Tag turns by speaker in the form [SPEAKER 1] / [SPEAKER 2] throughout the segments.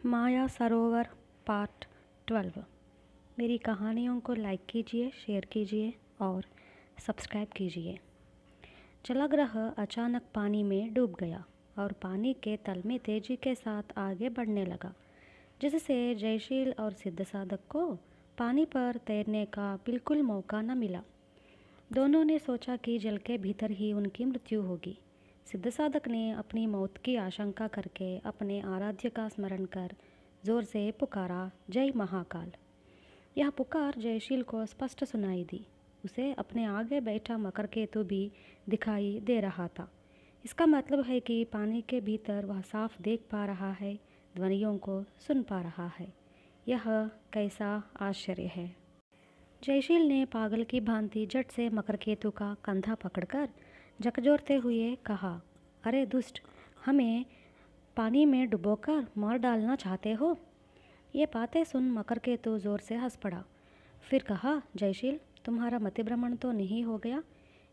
[SPEAKER 1] माया सरोवर part 12। मेरी कहानियों को लाइक कीजिए, शेयर कीजिए और सब्सक्राइब कीजिए। जलाग्रह अचानक पानी में डूब गया और पानी के तल में तेजी के साथ आगे बढ़ने लगा, जिससे जयशील और सिद्धसाधक को पानी पर तैरने का बिल्कुल मौका न मिला। दोनों ने सोचा कि जल के भीतर ही उनकी मृत्यु होगी। सिद्धसाधक ने अपनी मौत की आशंका करके अपने आराध्य का स्मरण कर जोर से पुकारा, जय महाकाल। यह पुकार जयशील को स्पष्ट सुनाई दी। उसे अपने आगे बैठा मकरकेतु भी दिखाई दे रहा था। इसका मतलब है कि पानी के भीतर वह साफ देख पा रहा है, ध्वनियों को सुन पा रहा है। यह कैसा आश्चर्य है। जयशील ने पागल की भांति झट से मकरकेतु का कंधा पकड़कर झकझोरते हुए कहा, अरे दुष्ट, हमें पानी में डुबोकर मार डालना चाहते हो? ये बातें सुन मकरकेतु जोर से हंस पड़ा। फिर कहा, जयशील, तुम्हारा मतिभ्रमण तो नहीं हो गया?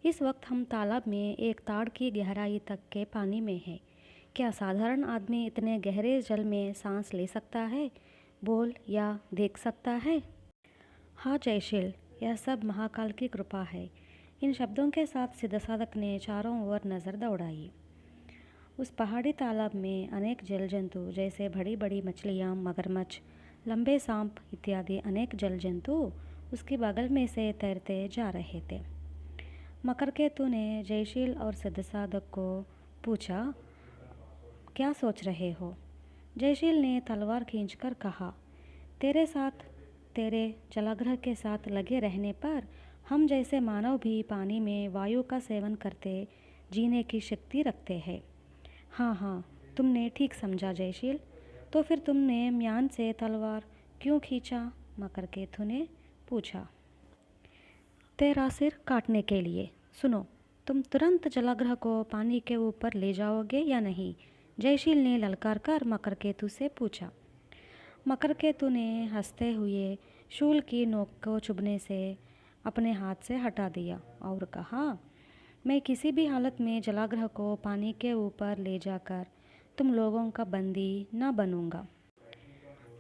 [SPEAKER 1] इस वक्त हम तालाब में एक ताड़ की गहराई तक के पानी में हैं। क्या साधारण आदमी इतने गहरे जल में सांस ले सकता है, बोल या देख सकता है? हाँ जयशील, यह सब महाकाल की कृपा है। इन शब्दों के साथ सिद्धसाधक ने चारों ओर नज़र दौड़ाई। उस पहाड़ी तालाब में अनेक जल जंतु जैसे बड़ी बड़ी मछलियाँ, मगरमच्छ, लंबे सांप इत्यादि अनेक जल जंतु उसके बगल में से तैरते जा रहे थे। मकरकेतु ने जयशील और सिद्धसाधक को पूछा, क्या सोच रहे हो? जयशील ने तलवार खींचकर कहा, तेरे साथ, तेरे जलाग्रह के साथ लगे रहने पर हम जैसे मानव भी पानी में वायु का सेवन करते जीने की शक्ति रखते हैं। हाँ हाँ, तुमने ठीक समझा जयशील। तो फिर तुमने म्यान से तलवार क्यों खींचा? मकरकेतु ने पूछा। तेरा सिर काटने के लिए। सुनो, तुम तुरंत जलाग्रह को पानी के ऊपर ले जाओगे या नहीं? जयशील ने ललकार कर मकरकेतु से पूछा। मकरकेतु ने हंसते हुए शूल की नोक को चुभने से अपने हाथ से हटा दिया और कहा, मैं किसी भी हालत में जलाग्रह को पानी के ऊपर ले जाकर तुम लोगों का बंदी न बनूंगा।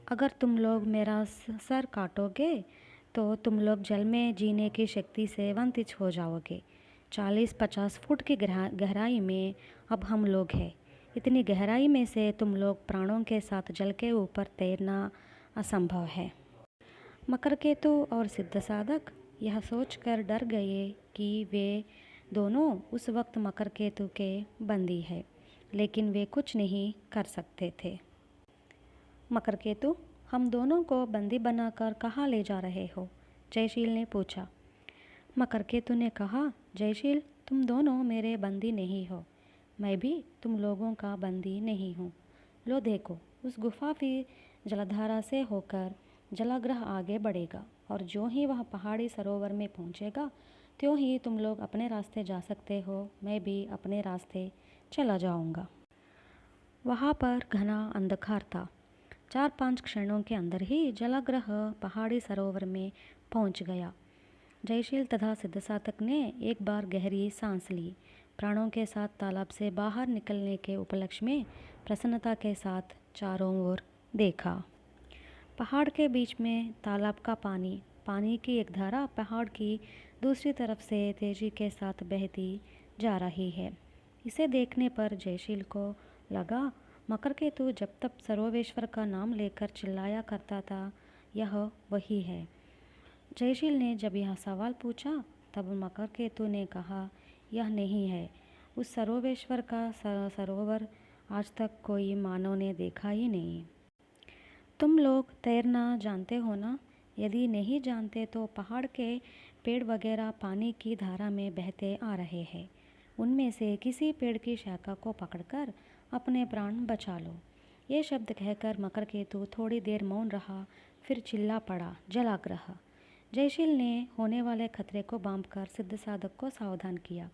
[SPEAKER 1] अगर तुम लोग मेरा सर काटोगे तो तुम लोग जल में जीने की शक्ति से वंचित हो जाओगे। 40-50 फुट की गहराई में अब हम लोग हैं। इतनी गहराई में से तुम लोग प्राणों के साथ जल के ऊपर तैरना असंभव है। मकरकेतु और सिद्धसाधक यह सोचकर डर गए कि वे दोनों उस वक्त मकरकेतु के बंदी है, लेकिन वे कुछ नहीं कर सकते थे। मकरकेतु, हम दोनों को बंदी बनाकर कहाँ ले जा रहे हो? जयशील ने पूछा। मकरकेतु ने कहा, जयशील, तुम दोनों मेरे बंदी नहीं हो। मैं भी तुम लोगों का बंदी नहीं हूँ। लो देखो, उस गुफा की जलधारा से होकर जलाग्रह आगे बढ़ेगा और जो ही वह पहाड़ी सरोवर में पहुँचेगा त्यों ही तुम लोग अपने रास्ते जा सकते हो। मैं भी अपने रास्ते चला जाऊंगा। वहाँ पर घना अंधकार था। 4-5 क्षणों के अंदर ही जलाग्रह पहाड़ी सरोवर में पहुँच गया। जयशील तथा सिद्धसाधक ने एक बार गहरी सांस ली। प्राणों के साथ तालाब से बाहर निकलने के उपलक्ष्य में प्रसन्नता के साथ चारों ओर देखा। पहाड़ के बीच में तालाब का पानी, पानी की एक धारा पहाड़ की दूसरी तरफ से तेजी के साथ बहती जा रही है। इसे देखने पर जयशील को लगा, मकरकेतु जब तक सर्वेश्वर का नाम लेकर चिल्लाया करता था, यह वही है। जयशील ने जब यह सवाल पूछा तब मकरकेतु ने कहा, यह नहीं है। उस सर्वेश्वर का सरोवर आज तक कोई मानव ने देखा ही नहीं। तुम लोग तैरना जानते हो ना? यदि नहीं जानते तो पहाड़ के पेड़ वगैरह पानी की धारा में बहते आ रहे हैं। उनमें से किसी पेड़ की शाखा को पकड़कर अपने प्राण बचा लो। ये शब्द कहकर मकरकेतु थोड़ी देर मौन रहा, फिर चिल्ला पड़ा, जलाग्रह। जयशील ने होने वाले खतरे को भांपकर सिद्धसाधक को सावधान किया।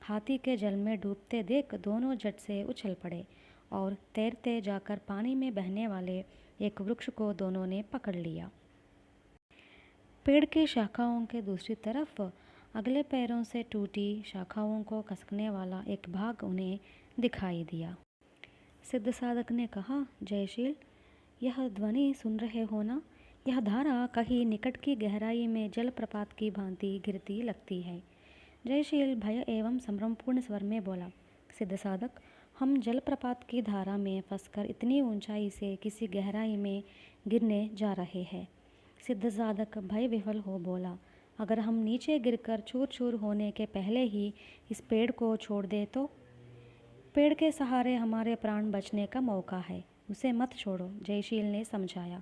[SPEAKER 1] हाथी के जल में डूबते देख दोनों झट से उछल पड़े और तैरते जाकर पानी में बहने वाले एक वृक्ष को दोनों ने पकड़ लिया। पेड़ की शाखाओं के दूसरी तरफ अगले पैरों से टूटी शाखाओं को कसकने वाला एक भाग उन्हें दिखाई दिया। सिद्धसाधक ने कहा, जयशील, यह ध्वनि सुन रहे हो ना? यह धारा कहीं निकट की गहराई में जलप्रपात की भांति गिरती लगती है। जयशील भय एवं संभ्रमपूर्ण स्वर में बोला, सिद्ध साधक, हम जलप्रपात की धारा में फंसकर इतनी ऊंचाई से किसी गहराई में गिरने जा रहे हैं। सिद्ध साधक भय विह्वल हो बोला, अगर हम नीचे गिरकर चूर चूर होने के पहले ही इस पेड़ को छोड़ दे तो? पेड़ के सहारे हमारे प्राण बचने का मौका है, उसे मत छोड़ो, जयशील ने समझाया।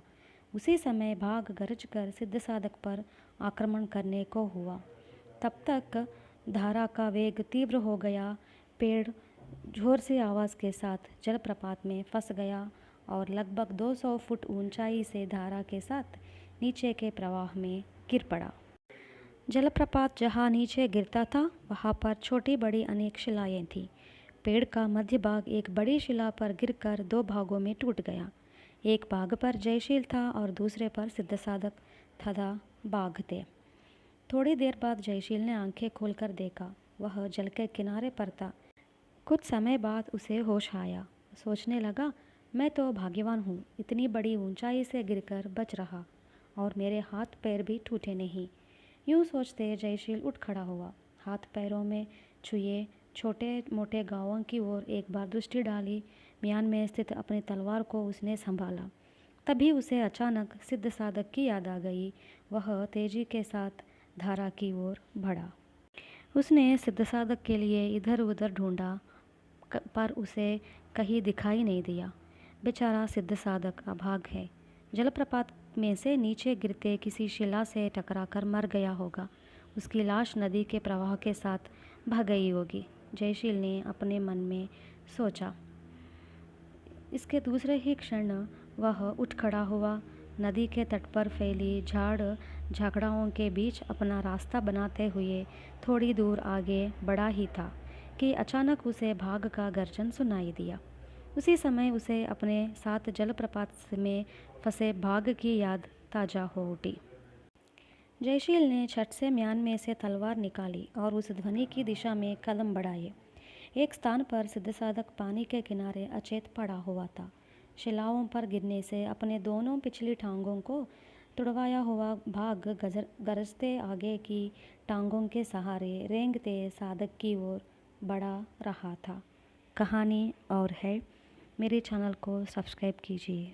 [SPEAKER 1] उसी समय भाग गरज कर सिद्ध साधक पर आक्रमण करने को हुआ। तब तक धारा का वेग तीव्र हो गया। पेड़ जोर से आवाज़ के साथ जलप्रपात में फंस गया और लगभग 200 फुट ऊंचाई से धारा के साथ नीचे के प्रवाह में गिर पड़ा। जलप्रपात जहाँ नीचे गिरता था वहाँ पर छोटी बड़ी अनेक शिलाएं थीं। पेड़ का मध्य भाग एक बड़ी शिला पर गिरकर 2 भागों में टूट गया। एक भाग पर जयशील था और दूसरे पर सिद्ध साधक तथा बाघ थे। थोड़ी देर बाद जयशील ने आंखें खोलकर देखा, वह जल के किनारे पर था। कुछ समय बाद उसे होश आया। सोचने लगा, मैं तो भाग्यवान हूँ, इतनी बड़ी ऊंचाई से गिरकर बच रहा और मेरे हाथ पैर भी टूटे नहीं। यूँ सोचते जयशील उठ खड़ा हुआ। हाथ पैरों में छुए छोटे मोटे गांवों की ओर एक बार दृष्टि डाली। म्यान में स्थित अपनी तलवार को उसने संभाला। तभी उसे अचानक सिद्ध साधक की याद आ गई। वह तेजी के साथ धारा की ओर बढ़ा। उसने सिद्ध साधक के लिए इधर उधर ढूंढा, पर उसे कहीं दिखाई नहीं दिया। बेचारा सिद्ध साधक अभाग है, जलप्रपात में से नीचे गिरते किसी शिला से टकराकर मर गया होगा। उसकी लाश नदी के प्रवाह के साथ बह गई होगी, जयशील ने अपने मन में सोचा। इसके दूसरे ही क्षण वह उठ खड़ा हुआ। नदी के तट पर फैली झाड़ झाकड़ाओं के बीच अपना रास्ता बनाते हुए थोड़ी दूर आगे बढ़ा ही था कि अचानक उसे भाग का गर्जन सुनाई दिया। उसी समय उसे अपने साथ जलप्रपात में फंसे भाग की याद ताज़ा हो उठी। जयशील ने छट से म्यान में से तलवार निकाली और उस ध्वनि की दिशा में कदम बढ़ाए। एक स्थान पर सिद्ध साधक पानी के किनारे अचेत पड़ा हुआ था। शिलाओं पर गिरने से अपने दोनों पिछली टांगों को तुड़वाया हुआ भाग गरजते आगे की टांगों के सहारे रेंगते साधक की ओर बढ़ा रहा था। कहानी और है। मेरे चैनल को सब्सक्राइब कीजिए।